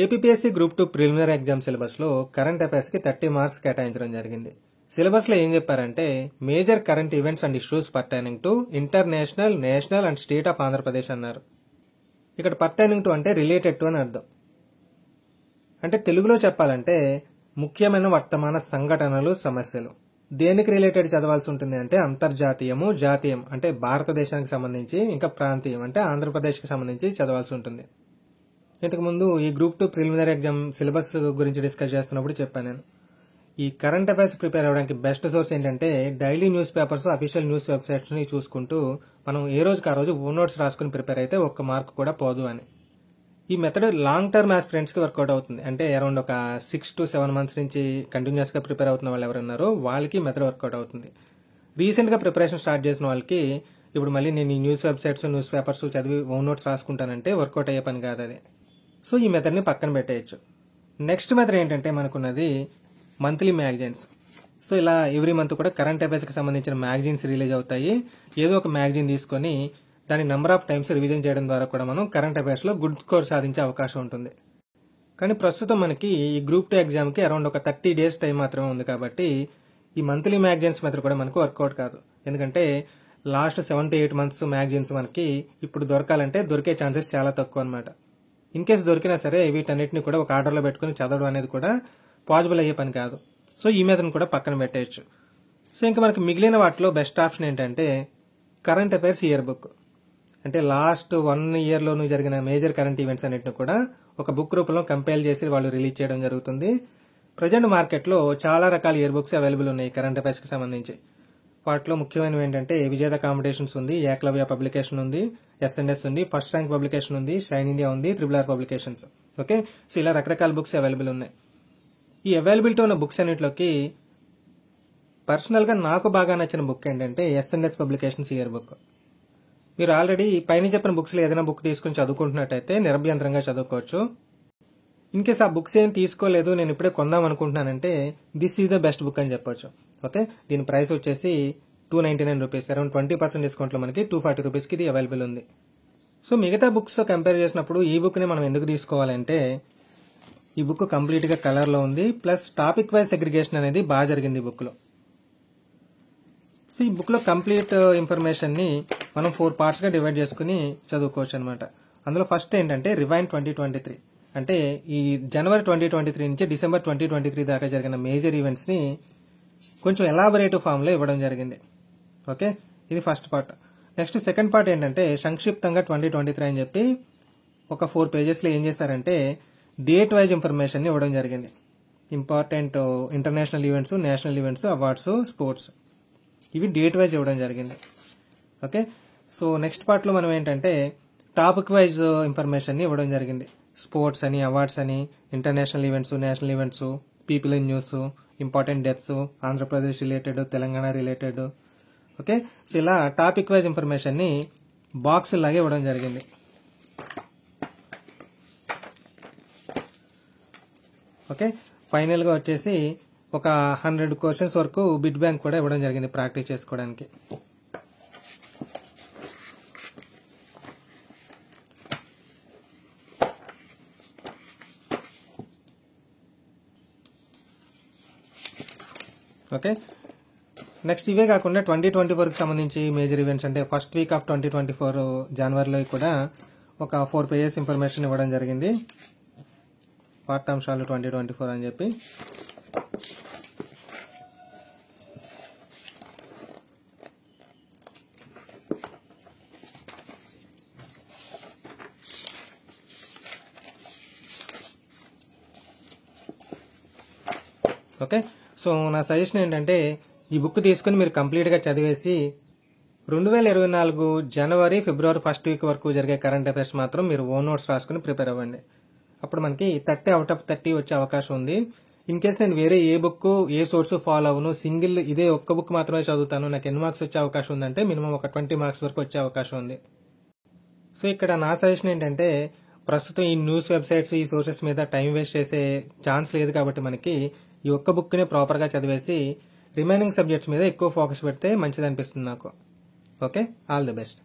APPSC group 2 preliminary exam సిలబస్లో current అఫైర్స్కి 30 marks కేటాయించడం జరిగింది. సిలబస్లో ఏం చెప్పారంటే major current events and issues pertaining to international, national and state of Andhra Pradesh అన్నారు. ఇక్కడ పర్టైనింగ్ టు అంటే రిలేటెడ్ టు అని అర్థం. అంటే తెలుగులో చెప్పాలంటే ముఖ్యమైన వర్తమాన సంఘటనలు, సమస్యలు. దేనికి రిలేటెడ్ చదవాల్సి ఉంటుంది అంటే అంతర్జాతీయము, జాతీయం అంటే భారతదేశానికి సంబంధించి, ఇంకా ప్రాంతీయం అంటే ఆంధ్రప్రదేశ్కి సంబంధించి చదవాల్సి ఉంటుంది. ఇంతకుముందు ఈ గ్రూప్ 2 ప్రిలిమినరీ ఎగ్జామ్ సిలబస్ గురించి డిస్కస్ చేస్తున్నప్పుడు చెప్పాను నేను. ఈ కరెంట్ అఫైర్స్ ప్రిపేర్ అవ్వడానికి బెస్ట్ సోర్స్ ఏంటంటే daily news papers, official news websites ని చూసుకుంటూ మనం ఏ రోజుకి ఆ రోజు ఓన్ నోట్స్ రాసుకుని ప్రిపేర్ అయితే ఒక్క మార్క్ కూడా పోదు అని. ఈ మెథడ్ లాంగ్ టర్మ్ ఆస్పిరెంట్స్ కి వర్కౌట్ అవుతుంది. అంటే అరౌండ్ ఒక 6 to 7 months నుంచి కంటిన్యూస్ గా ప్రిపేర్ అవుతున్న వాళ్ళు ఎవరున్నారో వాళ్ళకి మెథడ్ వర్కౌట్ అవుతుంది. రీసెంట్ గా ప్రిపరేషన్ స్టార్ట్ చేసిన వాళ్ళకి ఇప్పుడు మళ్ళీ నేను ఈ న్యూస్ వెబ్సైట్స్, న్యూస్ పేపర్స్ చదివి ఓన్ నోట్స్ రాసుకుంటానంటే వర్కౌట్ అయ్యే పని కాదు అది. సో ఈ మెథడ్ని పక్కన పెట్టేయచ్చు. నెక్స్ట్ మెథడ్ ఏంటంటే మనకున్నది మంత్లీ మ్యాగజైన్స్. సో ఇలా ఎవ్రీ మంత్ కూడా కరెంట్ అఫైర్స్కి సంబంధించిన మ్యాగజైన్స్ రిలీజ్ అవుతాయి. ఏదో ఒక మ్యాగజైన్ తీసుకొని దాని నెంబర్ ఆఫ్ టైమ్స్ రివిజన్ చేయడం ద్వారా కూడా మనం కరెంట్ అఫైర్స్లో గుడ్ స్కోర్ సాధించే అవకాశం ఉంటుంది. కానీ ప్రస్తుతం మనకి ఈ గ్రూప్ 2 ఎగ్జామ్కి అరౌండ్ ఒక 30 days టైం మాత్రమే ఉంది కాబట్టి ఈ మంత్లీ మ్యాగజైన్స్ మెథడ్ కూడా మనకు వర్కౌట్ కాదు. ఎందుకంటే లాస్ట్ 7 to 8 months మ్యాగజైన్స్ మనకి ఇప్పుడు దొరకాలంటే దొరికే ఛాన్సెస్ చాలా తక్కువ అనమాట. ఇన్ కేసు దొరికినా సరే వీటన్నిటిని కూడా ఒక ఆర్డర్లో పెట్టుకుని చదవడం అనేది కూడా పాసిబుల్ అయ్యే పని కాదు. సో ఈ మెథడ్ని కూడా పక్కన పెట్టేయచ్చు. సో ఇంకా మనకి మిగిలిన వాటిలో బెస్ట్ ఆప్షన్ ఏంటంటే కరెంట్ అఫైర్స్ ఇయర్ బుక్. అంటే లాస్ట్ 1 yearలోనూ జరిగిన మేజర్ కరెంట్ ఈవెంట్స్ అన్నిటిని కూడా ఒక బుక్ రూపంలో కంపైల్ చేసి వాళ్ళు రిలీజ్ చేయడం జరుగుతుంది. ప్రజెంట్ మార్కెట్లో చాలా రకాల ఇయర్ బుక్స్ అవైలబుల్ ఉన్నాయి కరెంట్ అఫైర్స్కి సంబంధించి. వాటిలో ముఖ్యమైనవి ఏంటంటే విజేత కాంపిటీషన్స్ ఉంది, ఏకలవ్య పబ్లికేషన్ ఉంది, ఎస్ఎన్ఎస్ ఉంది, ఫస్ట్ ర్యాంక్ పబ్లికేషన్ ఉంది, షైన్ ఇండియా ఉంది, RRR పబ్లికేషన్స్. ఓకే, సో ఇలా రకరకాల బుక్స్ అవైలబుల్ ఉన్నాయి. ఈ అవైలబిలిటీ ఉన్న బుక్స్ అన్నిటిలోకి పర్సనల్గా నాకు బాగా నచ్చిన బుక్ ఏంటంటే ఎస్ఎన్ఎస్ పబ్లికేషన్స్ ఇయర్ బుక్. మీరు ఆల్రెడీ పైన చెప్పిన బుక్స్లో ఏదైనా బుక్ తీసుకుని చదువుకుంటున్నట్టయితే నిరభ్యంతరంగా చదువుకోవచ్చు. ఇన్ కేస్ ఆ బుక్స్ ఏం తీసుకోలేదు, నేను ఇప్పుడే కొందాం అనుకుంటున్నానంటే this is the best book అని చెప్పొచ్చు. ఓకే, దీని ప్రైస్ వచ్చేసి ₹299, అరౌండ్ 20% డిస్కౌంట్లో మనకి ₹240కి ఇది అవైలబుల్ ఉంది. సో మిగతా బుక్స్తో కంపేర్ చేసినప్పుడు ఈ బుక్ని మనం ఎందుకు తీసుకోవాలంటే ఈ బుక్ కంప్లీట్గా కలర్లో ఉంది, ప్లస్ టాపిక్ వైజ్ సెగ్రిగేషన్ అనేది బాగా జరిగింది ఈ బుక్లో. సో ఈ బుక్లో కంప్లీట్ ఇన్ఫర్మేషన్ని మనం 4 partsగా డివైడ్ చేసుకుని చదువుకోవచ్చు అనమాట. అందులో ఫస్ట్ ఏంటంటే రివైండ్ 2023, అంటే ఈ జనవరి 2023 నుంచి డిసెంబర్ 2023 దాకా జరిగిన మేజర్ ఈవెంట్స్ని కొంచెం ఎలాబొరేటివ్ ఫామ్లో ఇవ్వడం జరిగింది. ఓకే, ఇది first part. Next second part ఏంటంటే సంక్షిప్తంగా 2023 అని చెప్పి ఒక 4 pagesలో ఏం చేశారంటే డేట్ వైజ్ ఇన్ఫర్మేషన్ ఇవ్వడం జరిగింది. Important international events, national events, awards, sports, ఇవి డేట్ వైజ్ ఇవ్వడం జరిగింది. ఓకే, సో నెక్స్ట్ పార్ట్లో మనం ఏంటంటే టాపిక్ వైజ్ ఇన్ఫర్మేషన్ ఇవ్వడం జరిగింది. స్పోర్ట్స్ అని, అవార్డ్స్ అని, international events, national events, people in news, important deaths, Andhra Pradesh related, Telangana related. Okay, so ఇలా టాపిక్ వైజ్ ఇన్ఫర్మేషన్ని బాక్స్ లాగే ఇవ్వడం జరిగింది. ఓకే, ఫైనల్గా వచ్చేసి ఒక 100 questions వరకు బిట్ బ్యాంక్ కూడా ఇవ్వడం జరిగింది ప్రాక్టీస్ చేసుకోవడానికి. ఓకే, నెక్స్ట్ ఇవే కాకుండా 2024కి సంబంధించి మేజర్ ఈవెంట్స్ అంటే ఫస్ట్ వీక్ ఆఫ్ 2024 జనవరిలో కూడా ఒక 4 pages ఇన్ఫర్మేషన్ ఇవ్వడం జరిగింది. వార్తాంశాలు 2024 అని చెప్పి. ఓకే, సో నా సజెషన్ ఏంటంటే ఈ బుక్ తీసుకుని మీరు కంప్లీట్గా చదివేసి 2024 జనవరి, ఫిబ్రవరి ఫస్ట్ వీక్ వరకు జరిగే కరెంట్ అఫైర్స్ మాత్రం మీరు ఓన్ నోట్స్ రాసుకుని ప్రిపేర్ అవ్వండి. అప్పుడు మనకి 30 out of 30 వచ్చే అవకాశం ఉంది. ఇన్ కేస్ నేను వేరే ఏ బుక్, ఏ సోర్స్ ఫాలో అవ్వను, సింగిల్ ఇదే ఒక్క బుక్ మాత్రమే చదువుతాను, నాకు ఎన్ని మార్క్స్ వచ్చే అవకాశం ఉందంటే మినిమం ఒక 20 marks వరకు వచ్చే అవకాశం ఉంది. సో ఇక్కడ నా సజెషన్ ఏంటంటే ప్రస్తుతం ఈ న్యూస్ వెబ్సైట్స్, ఈ సోర్సెస్ మీద టైం వేస్ట్ చేసే ఛాన్స్ లేదు కాబట్టి మనకి ఈ ఒక్క బుక్ని ప్రాపర్గా చదివేసి రిమైనింగ్ సబ్జెక్ట్స్ మీద ఎక్కువ ఫోకస్ పెడితే మంచిది అనిపిస్తుంది నాకు. Okay, all the best.